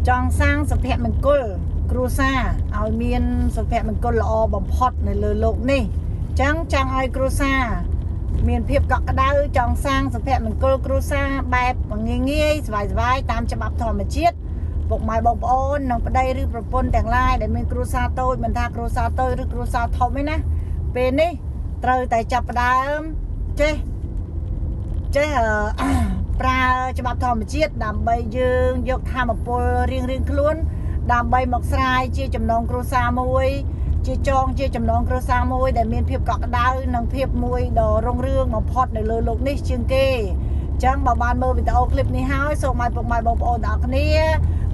ចង់សាងសុភមង្គលគ្រួសារឲ្យមានសុភមង្គលល្អបំផុតនៅលើโลกនេះចឹងចង់ឲ្យគ្រួសារមានភាពកក់ក្ដៅចង់សាងសុភមង្គលគ្រួសារបែបងាយៗសบายៗតាមច្បាប់ធម្មជាតិពុកម៉ែបងប្អូននិងប្តីឬប្រពន្ធទាំងឡាយដែលមានគ្រួសារតូចមិនថាគ្រួសារតូចឬគ្រួសារធំទេណាពេលនេះត្រូវតែចាប់ផ្ដើមចេះប្រើច្បាប់ធម្មជាតិដើម្បីយើងយកធម៌ពលរៀងខ្លួនដើម្បីមកស្រាយជាចំណងគ្រួសារមួយជាចំណងគ្រួសារមួយដែលមានភាពកក់ក្ដៅនិងភាពមួយដ៏រុងរឿងបំផុតនៅលើโลกនេះជាងគេអញ្ចឹងបើបានមើលវីដេអូឃ្លីបនេះហើយសូមឲ្យពុកម៉ែបងប្អូនទាំងអស់គ្នា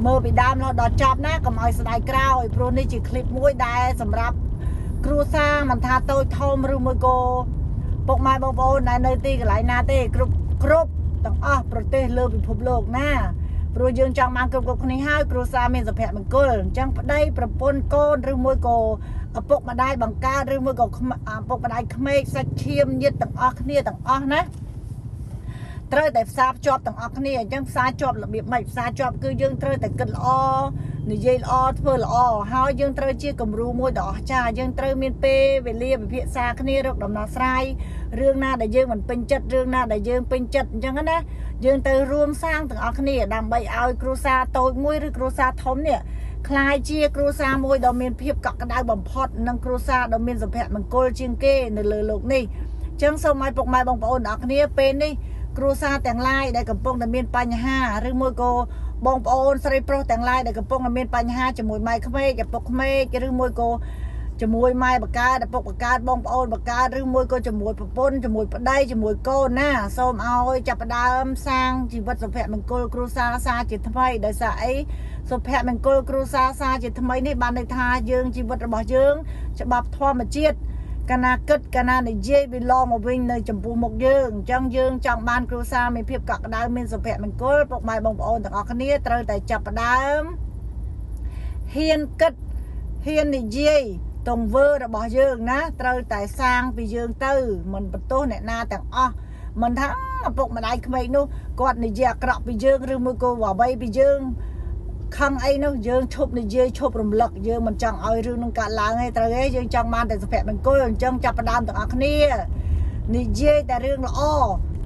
មើលពីដើមរហូតដល់ចប់ណាកុំឲ្យស្ដាយក្រោយព្រោះនេះជាឃ្លីបមួយដែលសម្រាប់គ្រួសារមិនថាតូចធំឬមួយក៏ពុកម៉ែបងប្អូនដែលនៅទីកន្លែងណាទេគ្រប់ទាំងអស់ប្រទេសលើពិភពលោកណាព្រោះយើងចង់បានគ្រប់គ្នាហើយគ្រួសារមានសុភមង្គលអញ្ចឹងប្តីប្រពន្ធកូនឬមួយក៏ឪពុកម្ដាយបង្កើតឬមួយក៏ឪពុកម្ដាយក្មេកសាច់ឈាមញាតិទាំងអស់គ្នាទាំងអស់ណាត្រូវតែផ្សារភ្ជាប់ទាំងអស់គ្នាអញ្ចឹងផ្សារជាប់របៀបម៉េចផ្សារជាប់គឺយើងត្រូវតែគិតល្អនិយាយល្អធ្វើល្អហើយយើងត្រូវជាគំរូមួយដ៏អស្ចារ្យយើងត្រូវមានពេលវេលាពិភាក្សាគ្នារកដំណោះស្រាយរឿងណាដែលយើងមិនពេញចិត្តរឿងណាដែលយើងពេញចិត្តអញ្ចឹងណាយើងទៅរួមសាងទាំងអស់គ្នាដើម្បីឲ្យគ្រួសារតូចមួយឬគ្រួសារធំនេះคล้ายជាគ្រួសារមួយដ៏មានភាពកក់ក្ដៅបំផុតនិងគ្រួសារដ៏មានសុភមង្គលជាងគេនៅលើโลกនេះអញ្ចឹងសូមឲ្យពុកម៉ែបងប្អូនទាំងអស់គ្នាពេលនេះគ្រួសារទាំងឡាយដែលកំពុងតែមានបញ្ហាឬមួយក៏បងប្អូនស្រីប្រុសទាំងឡាយដែលកំពុងតែមានបញ្ហាជាមួយម៉ែក្មេកឪពុកក្មេកឬមួយក៏ជាមួយម៉ែបកើតឪពុកបកើតបងប្អូនបកើតឬមួយក៏ជាមួយប្រពន្ធជាមួយប្តីជាមួយកូនណាសូមឲ្យចាប់ផ្ដើមសាងជីវិតសុភមង្គលគ្រួសារសាជាថ្មីដោយសារអីសុភមង្គលគ្រួសារសាជាថ្មីនេះបានន័យថាយើងជីវិតរបស់យើងច្បាប់ធម្មជាតិកាលណាគិតកាលណានិយាយវាឡងមកវិញនៅចំពោះមុខយើងអញ្ចឹងយើងចង់បានគ្រួសារមានភាពកក់ក្ដៅមានសុភមង្គលពុកម៉ែបងប្អូនទាំងអស់គ្នាត្រូវតែចាប់ផ្ដើមហ៊ានគិតហ៊ាននិយាយទង្វើរបស់យើងណាត្រូវតែសាងពីយើងទៅមិនបន្ទោសអ្នកណាទាំងអស់មិនថាឪពុកម្ដាយក្មេកនោះគាត់និយាយអាក្រក់ពីយើងឬមួយក៏អ្វីពីយើងខឹងអីនោះយើងឈប់និយាយឈប់រំលឹកយើងមិនចង់ឲ្យរឿងនឹងកើតឡើងទេត្រូវទេយើងចង់បានតែសុភមង្គលអញ្ចឹងចាប់ផ្ដើមទាំងអស់គ្នានិយាយតែរឿងល្អ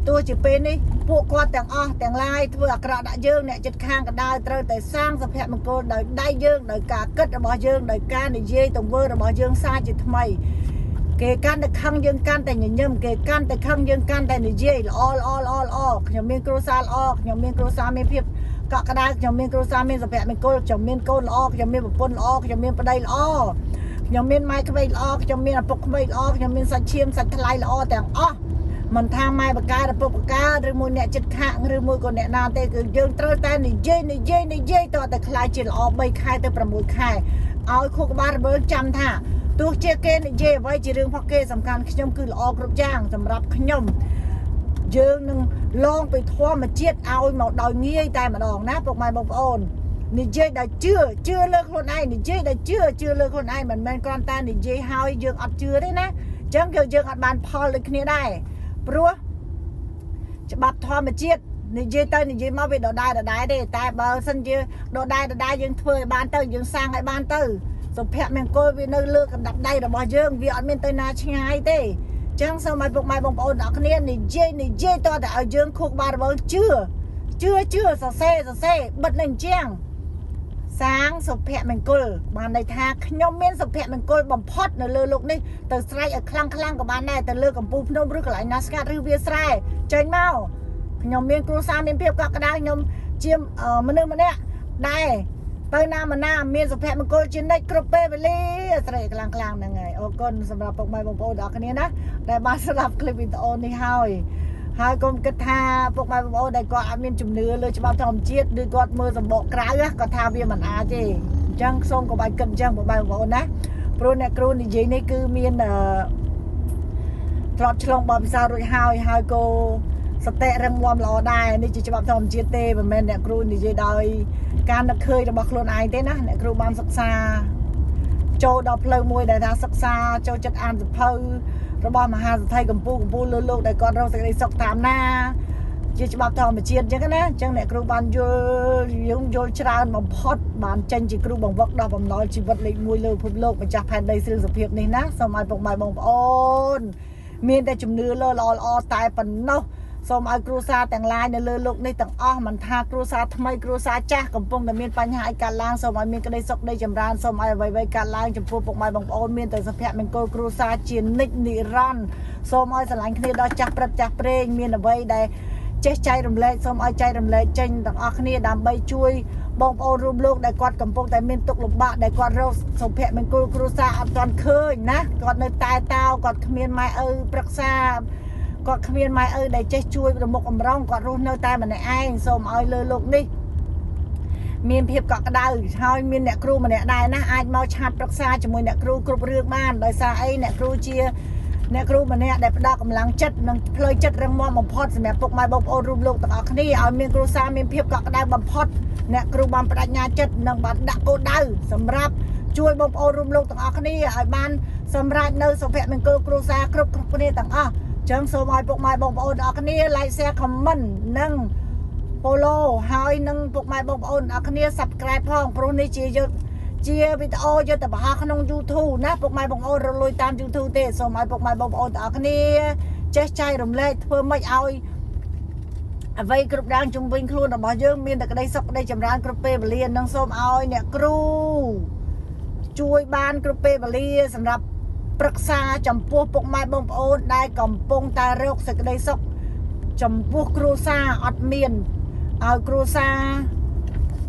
ទោះជាពេលនេះពួកគាត់ទាំងអស់ទាំងឡាយធ្វើអាក្រក់ដាក់យើងអ្នកចិត្តខាងក៏ដោយត្រូវតែសាងសុភមង្គលដោយដៃយើងដោយការគិតរបស់យើងដោយការនិយាយទង្វើរបស់យើងសាជាថ្មីគេកាន់តែខឹងយើងកាន់តែញញឹមគេកាន់តែខឹងយើងកាន់តែនិយាយល្អខ្ញុំមានគ្រួសារល្អខ្ញុំមានគ្រួសារមានភាពកក់ក្ដៅខ្ញុំមានគ្រួសារមានសុភមង្គលខ្ញុំមានកូនល្អខ្ញុំមានប្រពន្ធល្អខ្ញុំមានប្តីល្អខ្ញុំមានម៉ែក្មេកល្អខ្ញុំមានឪពុកក្មេកល្អខ្ញុំមានសាច់ឈាមសាច់ថ្លៃល្អទាំងអស់មិនថាម៉ែបកាឪពុកបកាឬមួយអ្នកចិត្តខាងឬមួយក៏អ្នកណាទេគឺយើងត្រូវតែនិយាយតតែខ្លាចជាល្អ3ខែទៅ6ខែឲ្យខួរក្បាលរើចាំថាទោះជាគេនិយាយអ្វីជារឿងផុសគេសំខាន់ខ្ញុំគឺល្អគ្រប់យ៉ាងសម្រាប់ខ្ញុំយើងនឹងលងពីធម្មជាតិឲ្យមកដោយងាយតែម្ដងណាពុកម៉ែបងប្អូននិយាយដែលជឿលើខ្លួនឯងនិយាយដែលជឿលើខ្លួនឯងមិនមែនគ្រាន់តែនិយាយហើយយើងអត់ជឿទេណាអញ្ចឹងយើងអត់បានផលដូចគ្នាដែរព្រោះច្បាប់ធម្មជាតិនិយាយទៅនិយាយមកវាដដែលទេតែបើសិនជាដដែលយើងធ្វើឲ្យបានទៅយើងសាងឲ្យបានទៅសុភមង្គលវានៅលើកណ្ដាប់ដៃរបស់យើងវាអត់មានទៅណាឆ្ងាយទេចឹងសូមឲ្យពុកម៉ែបងប្អូនអ្នកគ្នានិយាយតតែឲ្យយើងខួរក្បាលរបស់ជឿសរសេរបិទនឹងជាងសាងសុភមង្គលបានន័យថាខ្ញុំមានសុភមង្គលបំផុតនៅលើโลกនេះទៅស្រែកឲ្យខ្លាំងក៏បានដែរទៅលើកំពូលភ្នំឬកន្លែងណាស្ងាត់ឬវាស្រែចេញមកខ្ញុំមានគ្រួសារមានភាពកក់ក្ដៅខ្ញុំជាមនុស្សម្នាក់ដែរទៅណាមានសុភមង្គលជានិច្ចគ្រប់ពេលវេលាស្រែកខ្លាំងហ្នឹងហើយអរគុណសម្រាប់ពុកម៉ែបងប្អូនទាំងអស់គ្នាណាដែលបានស្ដាប់ឃ្លីបវីដេអូនេះហើយកុំគិតថាពុកម៉ែបងប្អូនដែលគាត់អត់មានជំនឿលើច្បាប់ធម្មជាតិឬគាត់មើលសម្បកក្រៅគាត់ថាវាមិនអាចទេអញ្ចឹងសូមកុំបាច់គិតអញ្ចឹងពុកម៉ែបងប្អូនណាព្រោះអ្នកគ្រូនិយាយនេះគឺមានធ្លាប់ឆ្លងបបពិសោធន៍រួចហើយក៏សតិរឹងមាំល្អដែរនេះជាច្បាប់ធម្មជាតិទេមិនមែនអ្នកគ្រូនិយាយដោយការនឹកឃើញរបស់ខ្លួនឯងទេណាអ្នកគ្រូបានសិក្សាចូលដល់ផ្លូវមួយដែលថាសិក្សាចូលចិត្តអានសភៅរបស់មហាសទ្ធិកម្ពុជាលើលោកដែលគាត់រកសេចក្តីសុខតាមណា ជាច្បាប់ធម្មជាតិអញ្ចឹងណាអញ្ចឹងអ្នកគ្រូបានយល់យើងយល់ច្រើនបំផុតបានចេញជាគ្រូបង្វឹកដល់បំណុលជីវិតលេខ1លើពិភពលោកម្ចាស់ផែនដីស្រីសុភាពនេះណាសូមឲ្យពុកម៉ែបងប្អូនមានតែជំនឿល្អល្អតែប៉ុណ្ណោះសូមឲ្យគ្រួសារទាំងឡាយនៅលើโลกនេះទាំងអស់មិនថាគ្រួសារថ្មីគ្រួសារចាស់កំពុងតែមានបញ្ហាអីកើតឡើងសូមឲ្យមានក្តីសុខក្តីចម្រើនសូមឲ្យអ្វីៗកើតឡើងចំពោះពុកម៉ែបងប្អូនមានតែសុភមង្គលគ្រួសារជានិច្ចនិរន្តរ៍សូមឲ្យស្រឡាញ់គ្នាដល់ចាស់ព្រឹកចាស់ព្រេងមានអ្វីដែលចេះចែករំលែកសូមឲ្យចែករំលែកចេញទាំងអស់គ្នាដើម្បីជួយបងប្អូនរួមលោកដែលគាត់កំពុងតែមានទុក្ខលំបាកដែលគាត់រកសុភមង្គលគ្រួសារអត់ទាន់ឃើញណាគាត់នៅតែតោគាត់គ្មានម៉ែឪប្រឹក្សាគាត់គ្មានម៉ែឪដែលចេះជួយរមុខអំរងគាត់រស់នៅតែម្នាក់ឯងសូមឲ្យលើលោកនេះមានភាពកក់ក្ដៅហើយមានអ្នកគ្រូម្នាក់ដែរណាអាចមកឆាតប្រឹក្សាជាមួយអ្នកគ្រូគ្រប់រឿងបានដោយសារអីអ្នកគ្រូជាអ្នកគ្រូម្នាក់ដែលផ្ដល់កម្លាំងចិត្តនិងផ្លូវចិត្តរឹងមាំបំផុតសម្រាប់ពុកម៉ែបងប្អូនរួមលោកទាំងអស់គ្នាឲ្យមានគ្រួសារមានភាពកក់ក្ដៅបំផុតអ្នកគ្រូបានបដិញ្ញាចិត្តនិងបានដាក់គោលដៅសម្រាប់ជួយបងប្អូនរួមលោកទាំងអស់គ្នាឲ្យបានសម្រេចនៅសុភមង្គលគ្រួសារគ្រប់គ្នាទាំងអស់ចឹងសូមឲ្យពុកម៉ែបងប្អូនទាំងអស់គ្នា like share comment និង follow ហើយនឹងពុកម៉ែបងប្អូនទាំងអស់គ្នា subscribe ផងព្រោះនេះជាវីដេអូយកទៅបង្ហោះក្នុង YouTube ណាពុកម៉ែបងប្អូនរលួយតាម YouTube ទេសូមឲ្យពុកម៉ែបងប្អូនទាំងអស់គ្នាចេះចែករំលែកធ្វើម៉េចឲ្យអ្វីគ្រប់យ៉ាងជុំវិញខ្លួនរបស់យើងមានតែក្តីសុខក្តីចម្រើនគ្រប់ពេលវេលានិងសូមឲ្យអ្នកគ្រូជួយបានគ្រប់ពេលវេលាសម្រាប់ប្រឹក្សាចំពោះពុកម៉ែបងប្អូនដែលកំពុងតែរកសេចក្តីសុខចំពោះគ្រួសារអត់មានឲ្យគ្រួសារ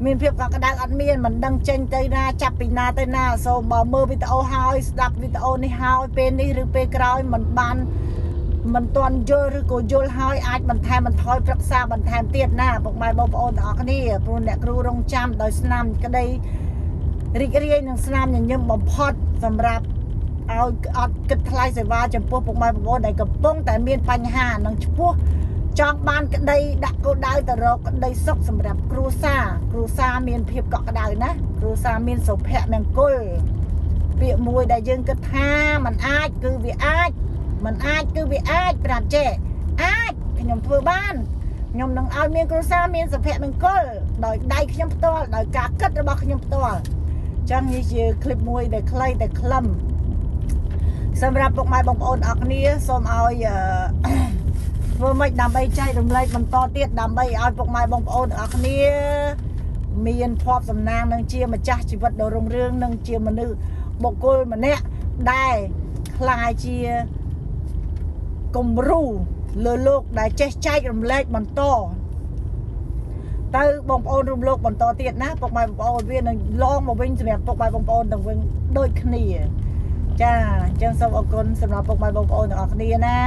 មានភាពកក់ក្ដៅអត់មានមិនដឹងចេញទៅណាចាប់ពីណាទៅណាសូមបើមើលវីដេអូហើយស្ដាប់វីដេអូនេះហើយពេលនេះឬពេលក្រោយមិនទាន់យល់ឬក៏យល់ហើយអាចបន្ថែមបន្ថយប្រឹក្សាបន្ថែមទៀតណាពុកម៉ែបងប្អូនទាំងអស់គ្នាព្រោះអ្នកគ្រូរងចាំដោយស្នាមក្តីរីករាយនឹងស្នាមញញឹមបំផុតសម្រាប់ឲ្យអត់គិតថ្លៃសេវាចំពោះពុកម៉ែបងប្អូនដែលកំពុងតែមានបញ្ហានិងឈ្មោះចង់បានក្តីដាក់គោលដៅទៅរកក្តីសុខសម្រាប់គ្រួសារមានភាពកក់ក្ដៅណាគ្រួសារមានសុភមង្គលពាក្យមួយដែលយើងគិតថាมันអាចគឺវាអាចมันអាចគឺវាអាចប្រាប់ចេះអាចខ្ញុំធ្វើបានខ្ញុំនឹងឲ្យមានគ្រួសារមានសុភមង្គលដោយដៃខ្ញុំផ្ទាល់ដោយការគិតរបស់ខ្ញុំផ្ទាល់ចឹងនេះជាคลิปមួយដែលខ្លីតែខ្លឹមសម្រាប់ពុកម៉ែបងប្អូនអរគ្នាសូមឲ្យធ្វើម៉េចដើម្បីចែករំលែកបន្តទៀតដើម្បីឲ្យពុកម៉ែបងប្អូនអរគ្នាមានភ័ព្វសំណាងនិងជាម្ចាស់ជីវិតដ៏រុងរឿងនិងជាមនុស្សបុគ្គលម្នាក់ដែលខ្លាយជាគំរូលើលោកដែលចេះចែករំលែកបន្តទៅបងប្អូនរួមលោកបន្តទៀតណាពុកម៉ែបងប្អូនវានឹងឡងមកវិញសម្រាប់ពុកម៉ែបងប្អូនទាំងវិញដូចគ្នាចាអញ្ចឹងសូមអរគុណសម្រាប់ពុកម៉ែបងប្អូនទាំងអស់គ្នាណា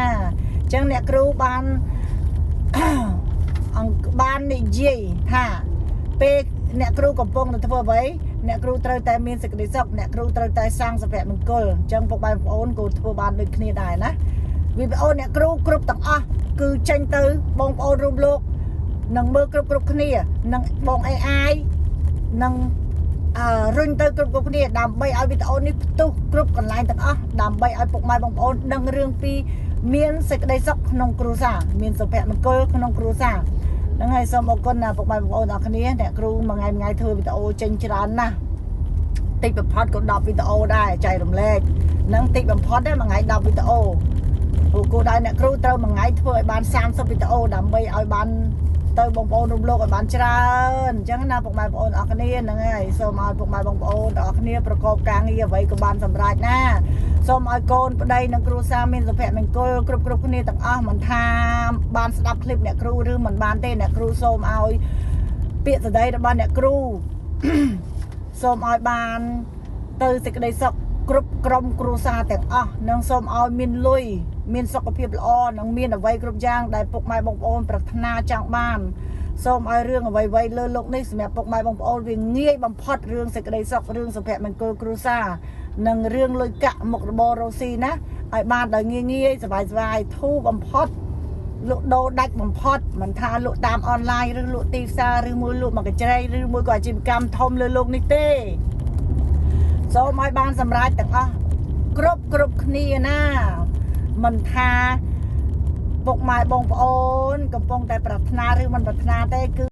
អញ្ចឹងអ្នកគ្រូបាននិយាយថាពេលអ្នកគ្រូកំពុងតែធ្វើអ្វីអ្នកគ្រូត្រូវតែមានសេចក្តីសុខអ្នកគ្រូត្រូវតែសាងសុភមង្គលអញ្ចឹងពុកម៉ែបងប្អូនក៏ធ្វើបានដូចគ្នាដែរណាវីដេអូអ្នកគ្រូគ្រប់ទាំងអស់គឺចេញទៅបងប្អូនរួមលោកនឹងមើលគ្រប់គ្នានឹងបង AI នឹងរុញទៅគ្រប់គ្នាដើម្បីឲ្យវីដេអូនេះផ្ទុះគ្រប់កន្លែងទាំងអស់ដើម្បីឲ្យពុកម៉ែបងប្អូនដឹងរឿងពីមានសេចក្តីសុខក្នុងគ្រួសារមានសុភមង្គលក្នុងគ្រួសារហ្នឹងហើយសូមអរគុណណាពុកម៉ែបងប្អូនអរគ្នាអ្នកគ្រូមួយថ្ងៃធ្វើវីដេអូចេញច្រើនណាស់តិចបំផុតក៏10វីដេអូដែរចែករំលែកហ្នឹងតិចបំផុតដែរមួយថ្ងៃ10វីដេអូព្រោះគោលដៅអ្នកគ្រូត្រូវមួយថ្ងៃធ្វើឲ្យបាន30វីដេអូដើម្បីឲ្យបានទៅបងប្អូនរួមលោកឲ្យបានច្រើនអញ្ចឹងណាពុកម៉ែបងប្អូនអរគ្នាហ្នឹងហើយសូមឲ្យពុកម៉ែបងប្អូនទាំងអស់គ្នាប្រកបការងារអ្វីក៏បានសម្រេចណាសូមឲ្យកូនប្តីនិងគ្រួសារមានសុភមង្គលគ្រប់គ្នាទាំងអស់មិនថាបានស្ដាប់คลิปអ្នកគ្រូឬមិនបានទេអ្នកគ្រូសូមឲ្យពាក្យសម្ដីរបស់អ្នកគ្រូសូមឲ្យបានទៅសេចក្តីសុខគ្រប់ក្រុមគ្រួសារទាំងអស់និងសូមឲ្យមានលុយមានសុខភាពល្អនិងមានអ្វីគ្រប់យ៉ាងដែលពុកម៉ែបងប្អូនប្រាថ្នាចង់បានសូមឲ្យរឿងអ្វីៗលើលោកនេះសម្រាប់ពុកម៉ែបងប្អូនវាងាយបំផុតរឿងសេចក្តីសុខរឿងសុភមង្គលគ្រួសារនិងរឿងលុយកាក់មុខរបររស់ស៊ីណាឲ្យបានដោយងាយសប្បាយធូរបំផុតលក់ដូរដាច់បំផុតមិនថាលក់តាមអនឡាញឬលក់ទីផ្សារឬមួយលក់មកកញ្ជ្រៃឬមួយក៏អាជីវកម្មធំលើលោកនេះទេសូមឲ្យបានសម្រេចទាំងអស់គ្រប់គ្នាណាមិនថា ពុកម៉ែបងប្អូនកំពុងតែប្រាថ្នាឬមិនប្រាថ្នាទេគឺ